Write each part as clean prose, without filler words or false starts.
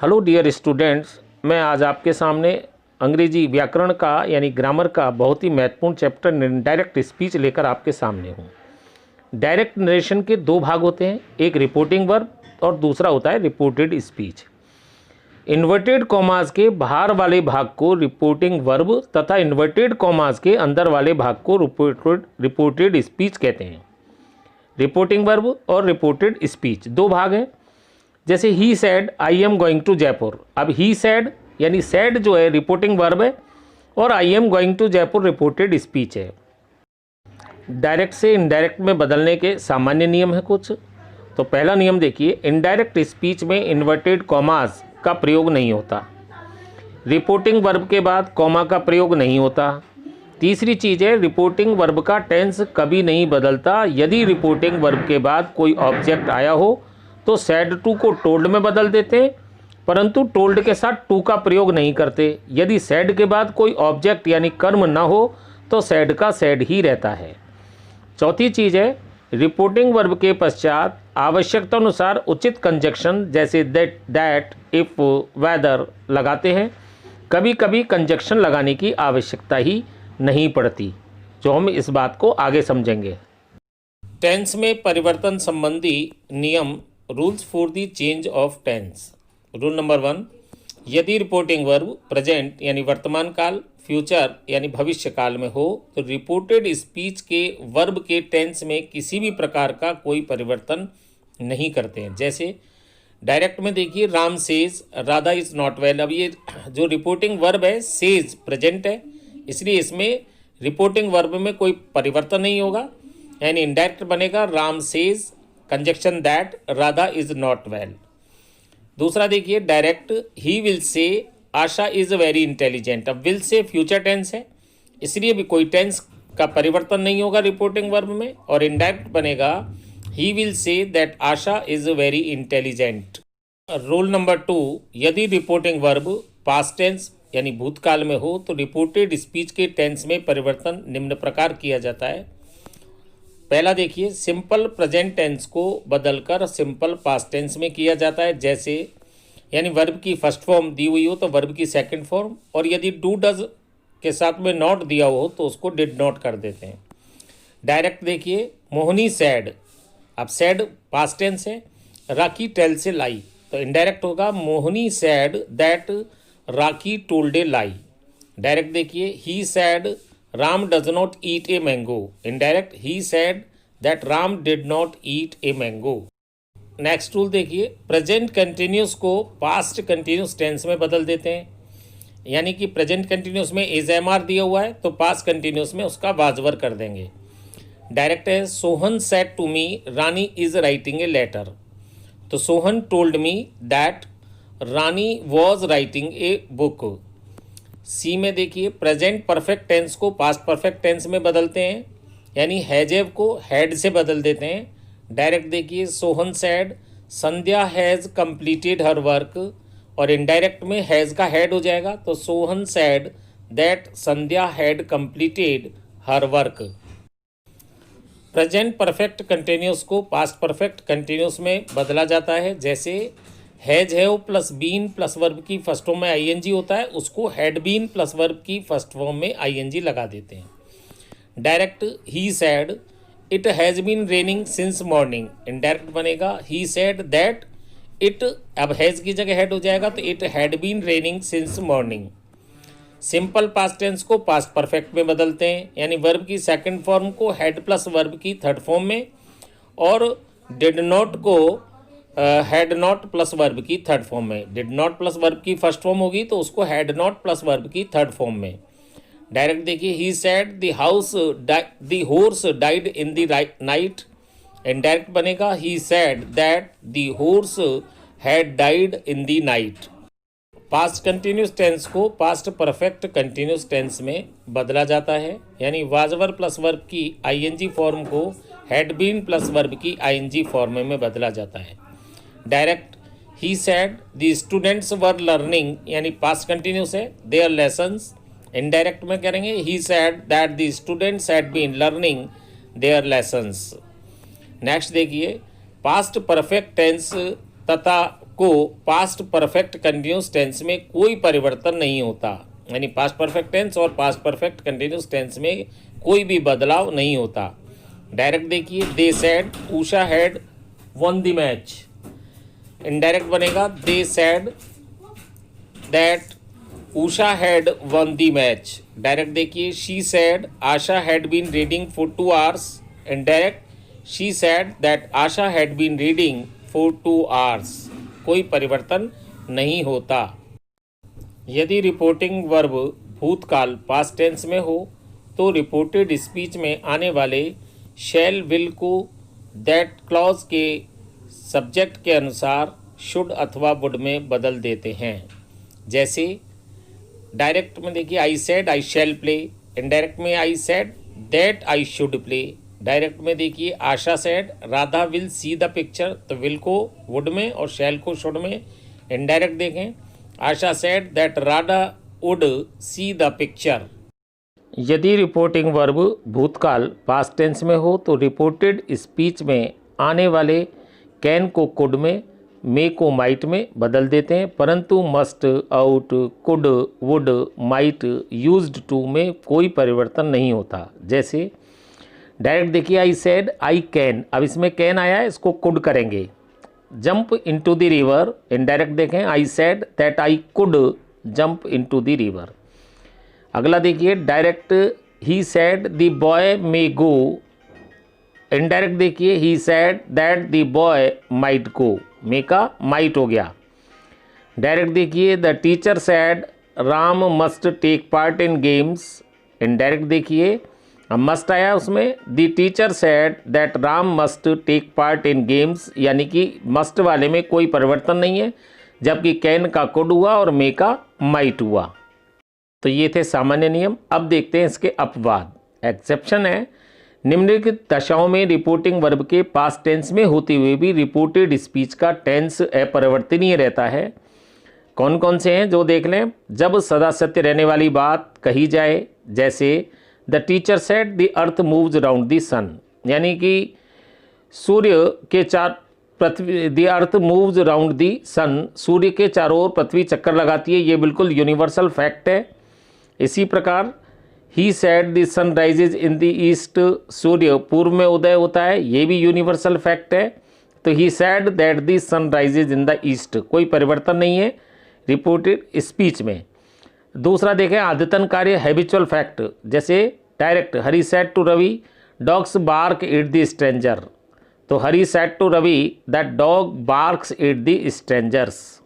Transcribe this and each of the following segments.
Hello dear students, मैं आज आपके सामने अंग्रेजी व्याकरण का यानी ग्रामर का बहुत ही महत्वपूर्ण चैप्टर डायरेक्ट स्पीच लेकर आपके सामने हूँ। डायरेक्ट नरेशन के दो भाग होते हैं, एक रिपोर्टिंग वर्ब और दूसरा होता है रिपोर्टेड स्पीच। इन्वर्टेड कॉमास के बाहर वाले भाग को रिपोर्टिंग वर्ब तथा इन्वर्टेड कॉमास के अंदर वाले भाग को रिपोर्टेड स्पीच कहते हैं। रिपोर्टिंग वर्ब और रिपोर्टेड स्पीच दो भाग हैं। जैसे he said I am going to Jaipur. अब ही सैड यानी सैड जो है रिपोर्टिंग वर्ब है और I am going to Jaipur reported speech है। डायरेक्ट से इनडायरेक्ट में बदलने के सामान्य नियम है कुछ। तो पहला नियम देखिए, इनडायरेक्ट स्पीच में इन्वर्टेड कॉमास का प्रयोग नहीं होता। रिपोर्टिंग वर्ब के बाद कॉमा का प्रयोग नहीं होता। तीसरी चीज़ है, रिपोर्टिंग वर्ब का टेंस कभी नहीं बदलता। यदि रिपोर्टिंग वर्ब के बाद कोई ऑब्जेक्ट आया हो तो सैड टू को टोल्ड में बदल देते हैं, परंतु टोल्ड के साथ टू का प्रयोग नहीं करते। यदि सैड के बाद कोई ऑब्जेक्ट यानी कर्म ना हो तो सैड का सैड ही रहता है। चौथी चीज़ है, रिपोर्टिंग वर्ब के पश्चात आवश्यकता अनुसार उचित कंजक्शन जैसे दैट, इफ, वेदर लगाते हैं। कभी कभी कंजक्शन लगाने की आवश्यकता ही नहीं पड़ती, जो हम इस बात को आगे समझेंगे। टेंस में परिवर्तन संबंधी नियम, rules for the change of tense. Rule number 1, यदि रिपोर्टिंग वर्ब प्रेजेंट यानी वर्तमान काल, फ्यूचर यानी भविष्य काल में हो तो रिपोर्टेड स्पीच के वर्ब के टेंस में किसी भी प्रकार का कोई परिवर्तन नहीं करते हैं। जैसे डायरेक्ट में देखिए, Ram says Radha is not well. अब ये जो रिपोर्टिंग वर्ब है सेज प्रेजेंट है, इसलिए इसमें रिपोर्टिंग वर्ब में कोई परिवर्तन नहीं होगा, यानी इनडायरेक्ट बनेगा Ram says conjunction that Radha is not well. दूसरा देखिए direct, he will say Asha is very intelligent. अब विल से फ्यूचर टेंस है, इसलिए भी कोई टेंस का परिवर्तन नहीं होगा रिपोर्टिंग वर्ब में, और इनडायरेक्ट बनेगा he will say that Asha is very intelligent. Rule number 2, यदि रिपोर्टिंग वर्ब पास्ट टेंस यानी भूतकाल में हो तो रिपोर्टेड स्पीच के टेंस में परिवर्तन निम्न प्रकार किया जाता है। पहला देखिए, सिंपल प्रेजेंट टेंस को बदलकर सिंपल पास्ट टेंस में किया जाता है। जैसे यानी वर्ब की फर्स्ट फॉर्म दी हुई हो तो वर्ब की सेकंड फॉर्म, और यदि डू डज के साथ में नॉट दिया हो तो उसको डिड नॉट कर देते हैं। डायरेक्ट देखिए, मोहनी सैड। अब सैड पास्ट टेंस है, राखी टेल से लाई, तो इनडायरेक्ट होगा Mohini said that Rakhi told a lie. Direct देखिए, he said Ram does not eat a mango. Indirect, he said that Ram did not eat a mango. Next rule देखिए, present continuous को past continuous tense में बदल देते हैं। यानी कि प्रेजेंट कंटिन्यूस में इज एम आर दिया हुआ है तो पास्ट कंटिन्यूस में उसका वाजवर कर देंगे। डायरेक्ट है, Sohan said to me Rani is writing a letter. तो Sohan told me that Rani was writing a book. सी में देखिए, प्रेजेंट परफेक्ट टेंस को पास्ट परफेक्ट टेंस में बदलते हैं, यानी हैजेव को हैड से बदल देते हैं। डायरेक्ट देखिए, Sohan said Sandhya has completed her work, और इनडायरेक्ट में हैज़ का हैड हो जाएगा तो Sohan said that Sandhya had completed her work. Present perfect continuous को पास्ट परफेक्ट कंटिन्यूस में बदला जाता है। जैसे has have plus been plus verb की फर्स्ट फॉर्म में आईएनजी होता है, उसको हैड बीन प्लस वर्ब की फर्स्ट फॉर्म में आईएनजी लगा देते हैं। Direct, he said it has been raining since morning. Indirect बनेगा ही सैड दैट इट, अब हैज़ की जगह हैड हो जाएगा तो it had been raining since morning. Simple past tense को पास्ट परफेक्ट में बदलते हैं, यानी वर्ब की सेकंड फॉर्म को हैड प्लस वर्ब की थर्ड फॉर्म में, और डिड नॉट को हैड नॉट प्लस वर्ब की थर्ड फॉर्म में। डिड नॉट प्लस वर्ब की फर्स्ट फॉर्म होगी तो उसको हैड नॉट प्लस वर्ब की थर्ड फॉर्म में। डायरेक्ट देखिए, he said the horse died in the night. Indirect बनेगा, he said that the horse had died in the night. Past continuous tense को past perfect continuous tense में बदला जाता है, यानी वाजवर प्लस वर्ब की आईएनजी फॉर्म को had been plus verb की आईएनजी फॉर्म में बदला जाता है। Direct, he said the students were learning, यानी पास्ट कंटिन्यूस है, देयर लेसन्स। इनडायरेक्ट में करेंगे, he said that the students had been learning their lessons. Next देखिए, पास्ट परफेक्ट टेंस तथा को पास्ट परफेक्ट कंटिन्यूस टेंस में कोई परिवर्तन नहीं होता, यानी पास्ट परफेक्ट टेंस और पास्ट परफेक्ट कंटिन्यूस टेंस में कोई भी बदलाव नहीं होता। डायरेक्ट देखिए, they said Usha had won the match. Indirect बनेगा they said that Usha had won the match. Direct देखिए, she said Asha had been reading for 2 hours। Indirect, she said that Asha had been reading for 2 hours। कोई परिवर्तन नहीं होता। यदि reporting verb भूतकाल past tense में हो तो रिपोर्टेड स्पीच में आने वाले शैल विल को दैट क्लॉज के सब्जेक्ट के अनुसार शुड अथवा वुड में बदल देते हैं। जैसे डायरेक्ट में देखिए, I said I shall play. Indirect में I said that I should play. Direct में देखिए, Asha said Radha will see the picture, तो विल को वुड में और शैल को शुड में। इनडायरेक्ट देखें, Asha said that Radha would see the picture. यदि रिपोर्टिंग वर्ब भूतकाल पास्ट टेंस में हो तो रिपोर्टेड स्पीच में आने वाले कैन को कुड में, मे को माइट में बदल देते हैं, परंतु must, ought, could, would, might, used to में कोई परिवर्तन नहीं होता। जैसे डायरेक्ट देखिए, आई सेड आई कैन, अब इसमें कैन आया है, इसको कुड करेंगे। Jump into the river. Indirect देखें, I said that I could jump into the river. अगला देखिए, direct he said the boy may go. Indirect देखिए, he said that the boy might go, may का might हो गया। Direct देखिए, the teacher said Ram must take part in games. Indirect देखिए, must आया उसमें, the teacher said that Ram must take part in games, यानी कि मस्ट वाले में कोई परिवर्तन नहीं है, जबकि कैन का कुड हुआ और मे का माइट हुआ। तो ये थे सामान्य नियम। अब देखते हैं इसके अपवाद। एक्सेप्शन है, निम्नलिखित दशाओं में रिपोर्टिंग वर्ब के पास्ट टेंस में होते हुए भी रिपोर्टेड स्पीच का टेंस अपरिवर्तनीय रहता है। कौन कौन से हैं जो देख लें। जब सदा सत्य रहने वाली बात कही जाए, जैसे the teacher said the earth moves around the sun, यानी कि सूर्य के पृथ्वी, the earth moves around the sun, सूर्य के चारों ओर पृथ्वी चक्कर लगाती है, ये बिल्कुल यूनिवर्सल फैक्ट है। इसी प्रकार he said the sun rises in the east, सूर्य पूर्व में उदय होता है, ये भी यूनिवर्सल फैक्ट है। तो he said that the sun rises in the east, कोई परिवर्तन नहीं है रिपोर्टेड स्पीच में। दूसरा देखें, आदतन कार्य हैबिचुअल फैक्ट। जैसे direct, Hari said to Ravi dogs bark at the stranger, तो Hari said to Ravi that dog barks at the strangers.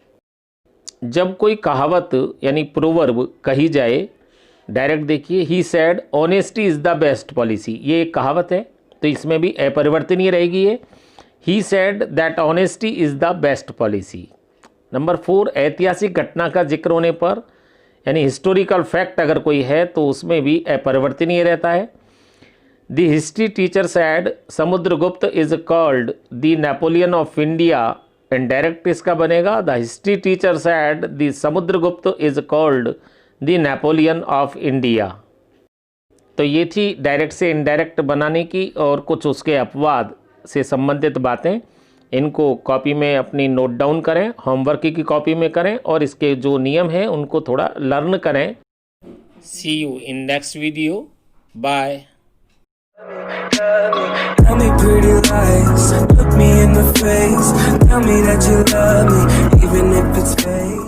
जब कोई कहावत यानी प्रोवर्ब कही जाए, डायरेक्ट देखिए, he said honesty is the best policy, ये एक कहावत है, तो इसमें भी अपरिवर्तनीय रहेगी ये, ही said that honesty is the best policy. Number 4, ऐतिहासिक घटना का जिक्र होने पर, यानी हिस्टोरिकल फैक्ट अगर कोई है तो उसमें भी अपरिवर्तनीय रहता है। The history teacher said Samudragupta is called the Napoleon of India. Indirect इसका बनेगा, the history teacher said the Samudragupta is called the Napoleon of India. तो ये थी डायरेक्ट से इनडायरेक्ट बनाने की और कुछ उसके अपवाद से संबंधित बातें। इनको कॉपी में अपनी नोट डाउन करें, होमवर्क की कॉपी में करें और इसके जो नियम हैं उनको थोड़ा लर्न करें। See you in next video. Bye. Tell me pretty lies, look me in the face, tell me that you love me, even if it's fake.